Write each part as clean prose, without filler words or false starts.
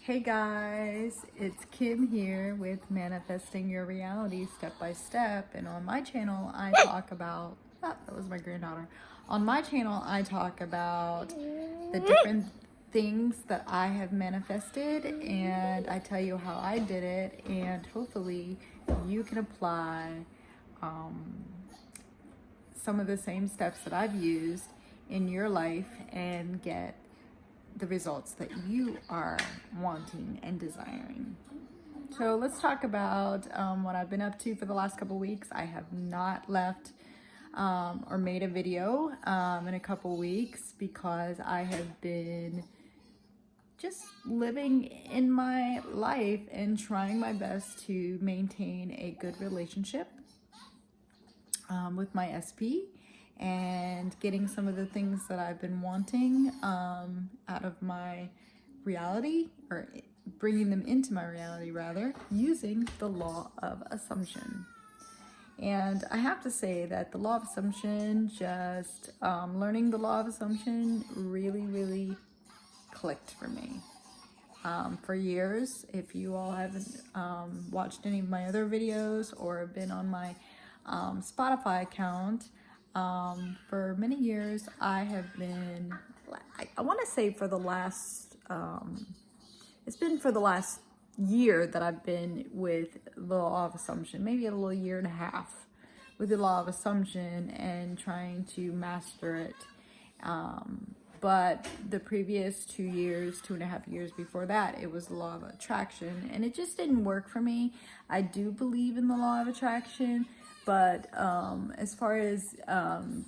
Hey guys, it's Kim here with Manifesting Your Reality Step by Step. And on my channel, I talk about, that was my granddaughter. On my channel, I talk about the different things that I have manifested, and I tell you how I did it, and hopefully you can apply some of the same steps that I've used in your life and get the results that you are wanting and desiring. So let's talk about what I've been up to for the last couple weeks. I have not left or made a video in a couple weeks because I have been just living in my life and trying my best to maintain a good relationship with my SP and getting some of the things that I've been wanting out of my reality, or bringing them into my reality rather, using the law of assumption. And I have to say that the law of assumption, just learning the law of assumption really clicked for me. For years, if you all haven't watched any of my other videos or been on my Spotify account, for many years I have been, I want to say for the last, it's been for the last year that I've been with the law of assumption, maybe a little year and a half with the law of assumption and trying to master it. But the previous 2 years, 2.5 years before that, it was the law of attraction, and it just didn't work for me. I do believe in the law of attraction, but as far as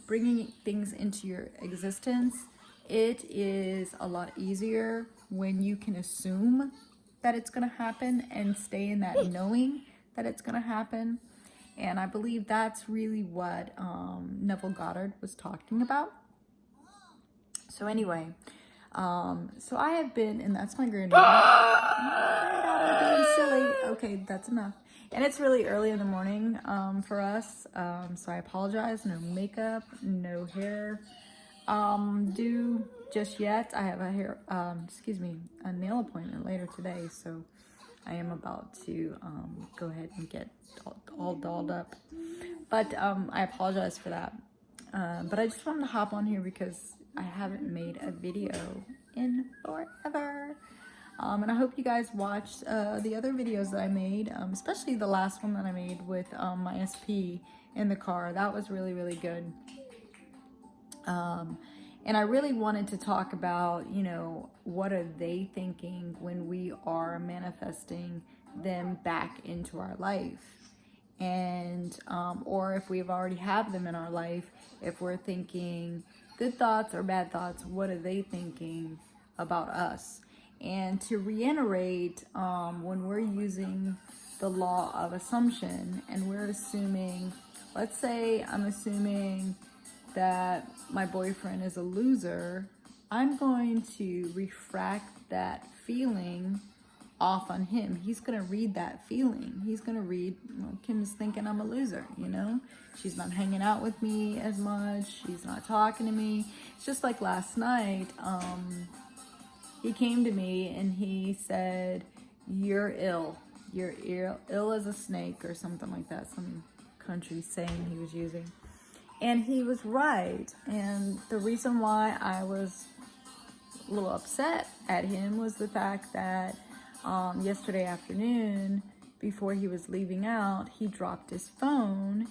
bringing things into your existence, it is a lot easier when you can assume that it's going to happen and stay in that knowing that it's going to happen. And I believe that's really what Neville Goddard was talking about. So anyway, so I have been, and that's my granddaughter. My granddaughter being silly. Okay, that's enough. And it's really early in the morning for us, so I apologize. No makeup, no hair due just yet. I have a nail appointment later today, so I am about to go ahead and get all dolled up. But I apologize for that. But I just wanted to hop on here because I haven't made a video in forever. And I hope you guys watched the other videos that I made, especially the last one that I made with my SP in the car. That was really good. And I really wanted to talk about, what are they thinking when we are manifesting them back into our life? And or if we've already have them in our life, if we're thinking good thoughts or bad thoughts, what are they thinking about us? And to reiterate, when we're using the law of assumption and we're assuming, let's say I'm assuming that my boyfriend is a loser, I'm going to refract that feeling off on him. He's gonna read that feeling. He's gonna read, Kim's thinking I'm a loser, She's not hanging out with me as much. She's not talking to me. It's just like last night, he came to me and he said, "You're ill. You're ill as a snake," or something like that, some country saying he was using. And he was right. And the reason why I was a little upset at him was the fact that yesterday afternoon, before he was leaving out, he dropped his phone,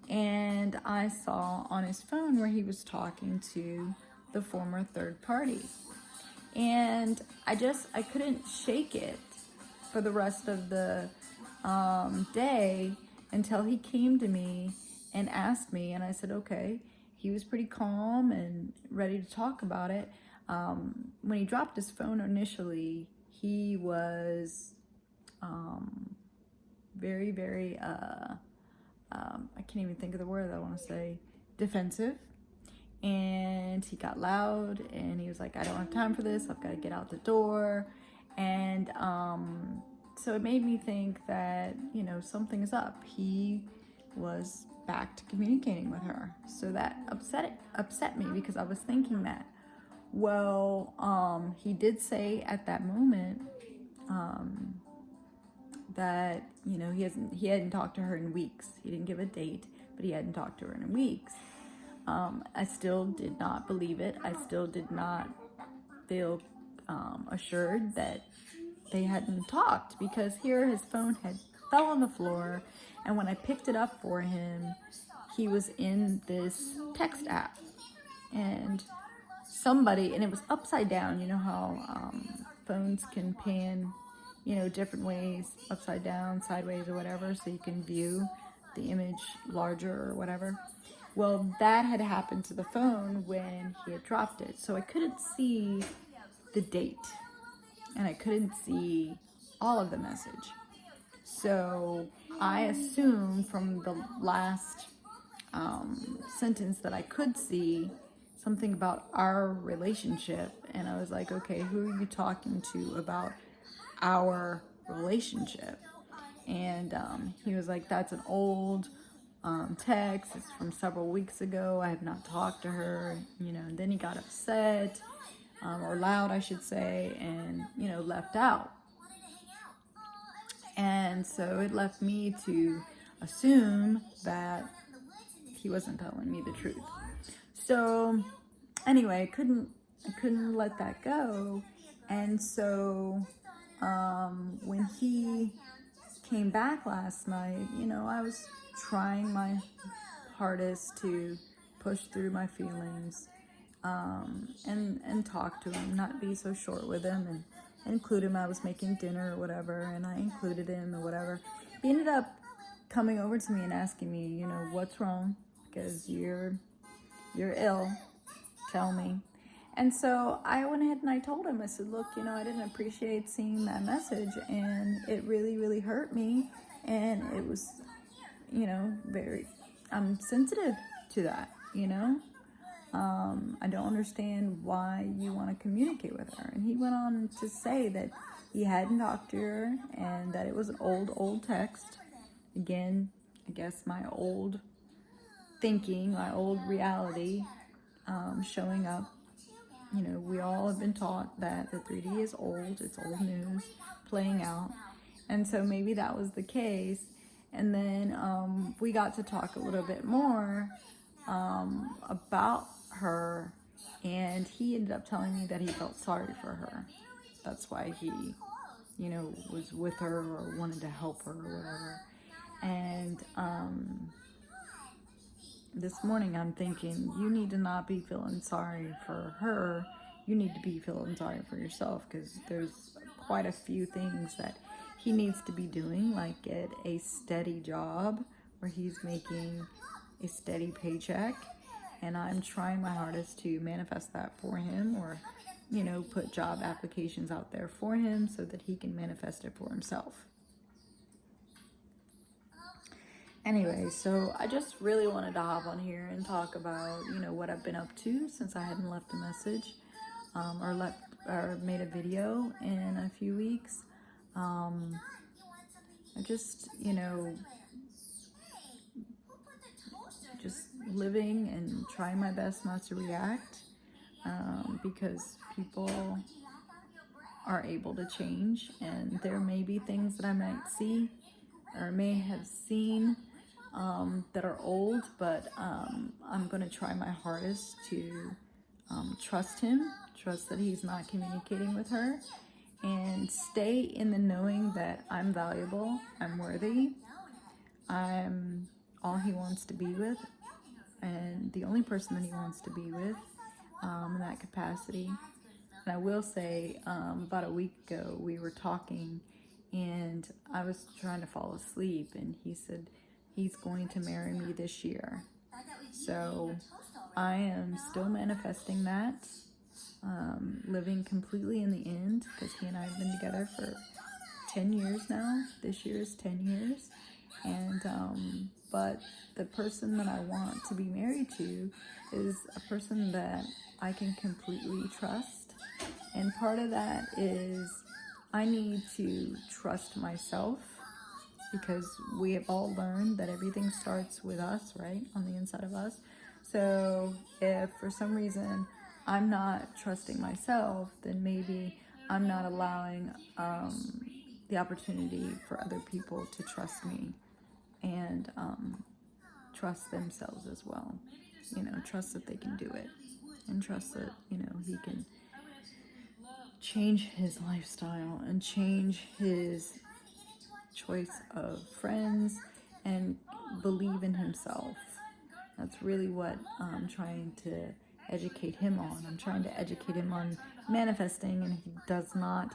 and I saw on his phone where he was talking to the former third party. And I couldn't shake it for the rest of the day until he came to me and asked me, and I said, okay. He was pretty calm and ready to talk about it. When he dropped his phone initially, he was very, I can't even think of the word I want to say, defensive. And he got loud and he was like, "I don't have time for this. I've got to get out the door." And so it made me think that, something is up. He was back to communicating with her. So that upset me because I was thinking that. Well, he did say at that moment, that, you know, he hadn't talked to her in weeks. He didn't give a date, but he hadn't talked to her in weeks. I still did not believe it. I still did not feel assured that they hadn't talked, because here his phone had fell on the floor, and when I picked it up for him, he was in this text app, and it was upside down. You know how phones can pan, you know, different ways, upside down, sideways, or whatever, so you can view the image larger or whatever. Well, that had happened to the phone when he had dropped it, so I couldn't see the date, and I couldn't see all of the message. So I assumed from the last sentence that I could see something about our relationship, and I was like, okay, who are you talking to about our relationship? And he was like, that's an old text. It's from several weeks ago. I have not talked to her, you know. And then he got upset, or loud, I should say, and, you know, left out. And so it left me to assume that he wasn't telling me the truth. So anyway, I couldn't let that go. And so when he came back last night, you know, I was trying my hardest to push through my feelings, and talk to him, not be so short with him, and include him. I was making dinner or whatever, and I included him or whatever. He ended up coming over to me and asking me, you know, what's wrong, because you're ill, tell me. And so I went ahead and I told him, I said, look, you know, I didn't appreciate seeing that message, and it really, really hurt me, and it was, you know, I'm sensitive to that, you know. I don't understand why you want to communicate with her. And he went on to say that he hadn't talked to her, and that it was an old text. Again, I guess my old thinking, my old reality showing up. You know, we all have been taught that the 3D is old, it's old news, playing out. And so maybe that was the case. And then we got to talk a little bit more about her, and he ended up telling me that he felt sorry for her. That's why he, you know, was with her or wanted to help her or whatever. And this morning I'm thinking, you need to not be feeling sorry for her. You need to be feeling sorry for yourself, because there's quite a few things that he needs to be doing, like get a steady job where he's making a steady paycheck. And I'm trying my hardest to manifest that for him, or, you know, put job applications out there for him so that he can manifest it for himself. Anyway, so I just really wanted to hop on here and talk about, you know, what I've been up to since I hadn't left a message, or made a video in a few weeks. I just, you know, just living and trying my best not to react, because people are able to change, and there may be things that I might see or may have seen that are old, but I'm going to try my hardest to trust him, trust that he's not communicating with her, and stay in the knowing that I'm valuable, I'm worthy, I'm all he wants to be with, and the only person that he wants to be with in that capacity. And I will say, about a week ago, we were talking, and I was trying to fall asleep, and he said he's going to marry me this year. So I am still manifesting that, living completely in the end, because he and I have been together for 10 years now. This year is 10 years. And but the person that I want to be married to is a person that I can completely trust. And part of that is I need to trust myself, because we have all learned that everything starts with us, right? On the inside of us. So if for some reason I'm not trusting myself, then maybe I'm not allowing the opportunity for other people to trust me and trust themselves as well. You know, trust that they can do it, and trust that, you know, he can change his lifestyle and change his choice of friends and believe in himself. That's really what I'm trying to educate him on. I'm trying to educate him on manifesting, and he does not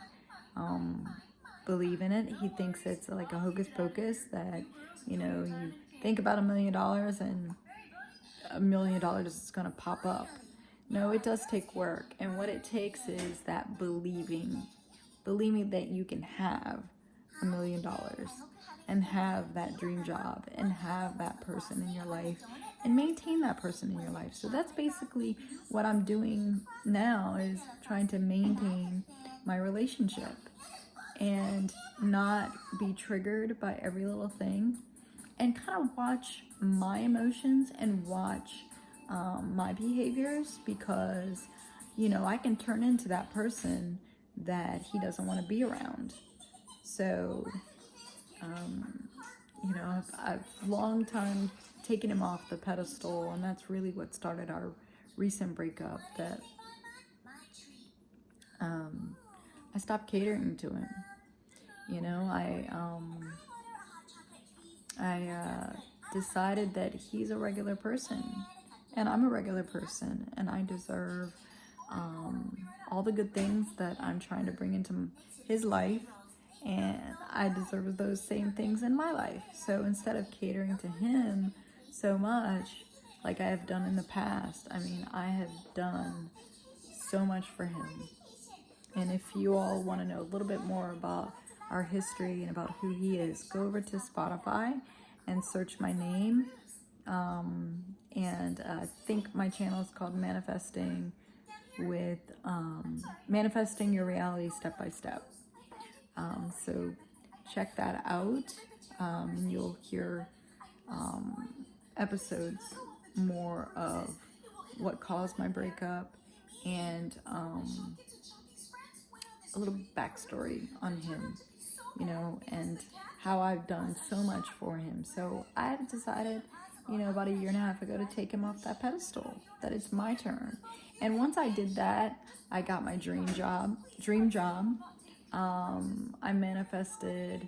believe in it. He thinks it's like a hocus pocus that, you know, you think about $1 million and $1 million is going to pop up. No, it does take work, and what it takes is that believing that you can have $1 million and have that dream job and have that person in your life and maintain that person in your life. So that's basically what I'm doing now, is trying to maintain my relationship and not be triggered by every little thing, and kind of watch my emotions and watch my behaviors, because, you know, I can turn into that person that he doesn't want to be around. So, you know, I've long time taken him off the pedestal, and that's really what started our recent breakup, that I stopped catering to him. You know, I decided that he's a regular person and I'm a regular person, and I deserve all the good things that I'm trying to bring into his life, and I deserve those same things in my life. So instead of catering to him so much like I have done in the past, I mean, I have done so much for him. And if you all want to know a little bit more about our history and about who he is, go over to Spotify and search my name. And I think my channel is called Manifesting Manifesting Your Reality Step by Step. So check that out. You'll hear episodes more of what caused my breakup, and a little backstory on him, you know, and how I've done so much for him. So I had decided, you know, about 1.5 years ago to take him off that pedestal, that it's my turn. And once I did that, I got my dream job. I manifested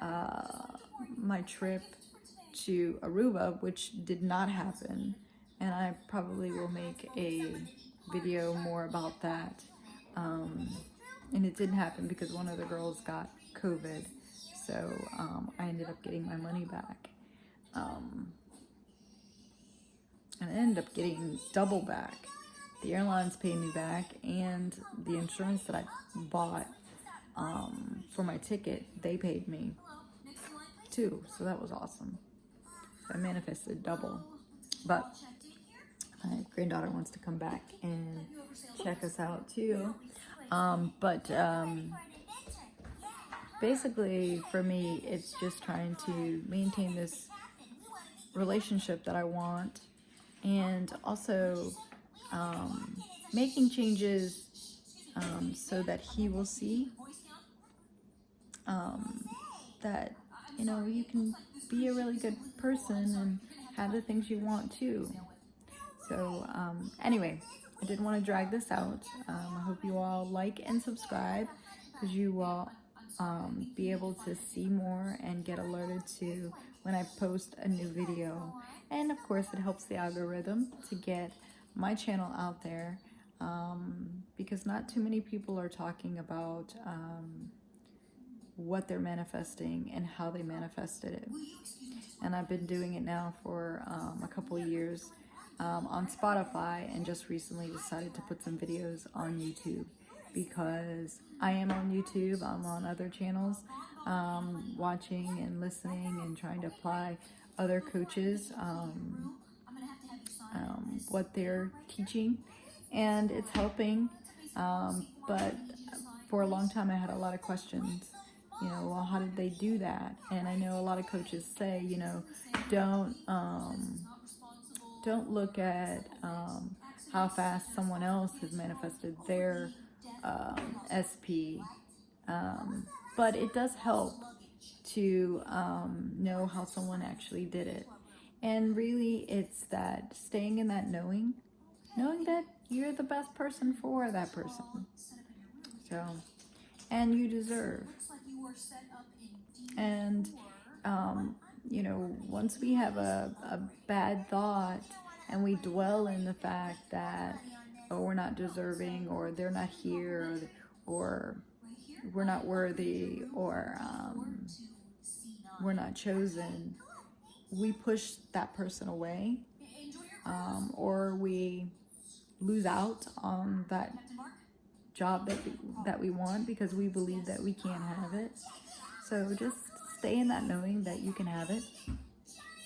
my trip to Aruba, which did not happen. And I probably will make a video more about that. And it didn't happen because one of the girls got COVID. So I ended up getting my money back. And I ended up getting double back. The airlines paid me back, and the insurance that I bought for my ticket, they paid me too. So that was awesome. So I manifested double. But my granddaughter wants to come back and check us out too. Basically for me, it's just trying to maintain this relationship that I want, and also making changes so that he will see that, you know, you can be a really good person and have the things you want too. So anyway, I didn't want to drag this out. I hope you all like and subscribe, because you will be able to see more and get alerted to when I post a new video. And of course, it helps the algorithm to get my channel out there, because not too many people are talking about what they're manifesting and how they manifested it. And I've been doing it now for a couple of years on Spotify, and just recently decided to put some videos on YouTube, because I am on YouTube, I'm on other channels, watching and listening and trying to apply other coaches what they're teaching, and it's helping. But for a long time I had a lot of questions, you know, well, how did they do that? And I know a lot of coaches say, you know, don't look at how fast someone else has manifested their SP. but it does help to know how someone actually did it. And really, it's that staying in that knowing that you're the best person for that person. So, and you deserve. And, you know, once we have a bad thought and we dwell in the fact that, oh, we're not deserving, or they're not here, or we're not worthy, or we're not chosen, we push that person away, or we lose out on that job that we want because we believe that we can't have it. So just stay in that knowing that you can have it.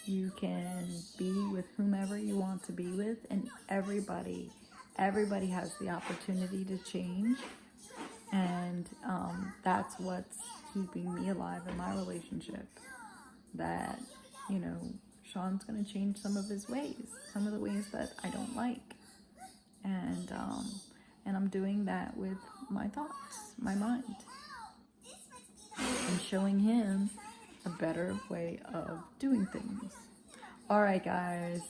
You can be with whomever you want to be with, and everybody has the opportunity to change. And that's what's keeping me alive in my relationship. That, you know, Sean's going to change some of his ways, some of the ways that I don't like. And I'm doing that with my thoughts, my mind, and showing him a better way of doing things. All right, guys,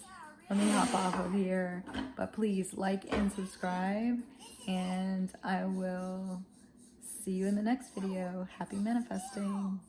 let me hop off of here, but please like and subscribe, and I will see you in the next video. Happy manifesting.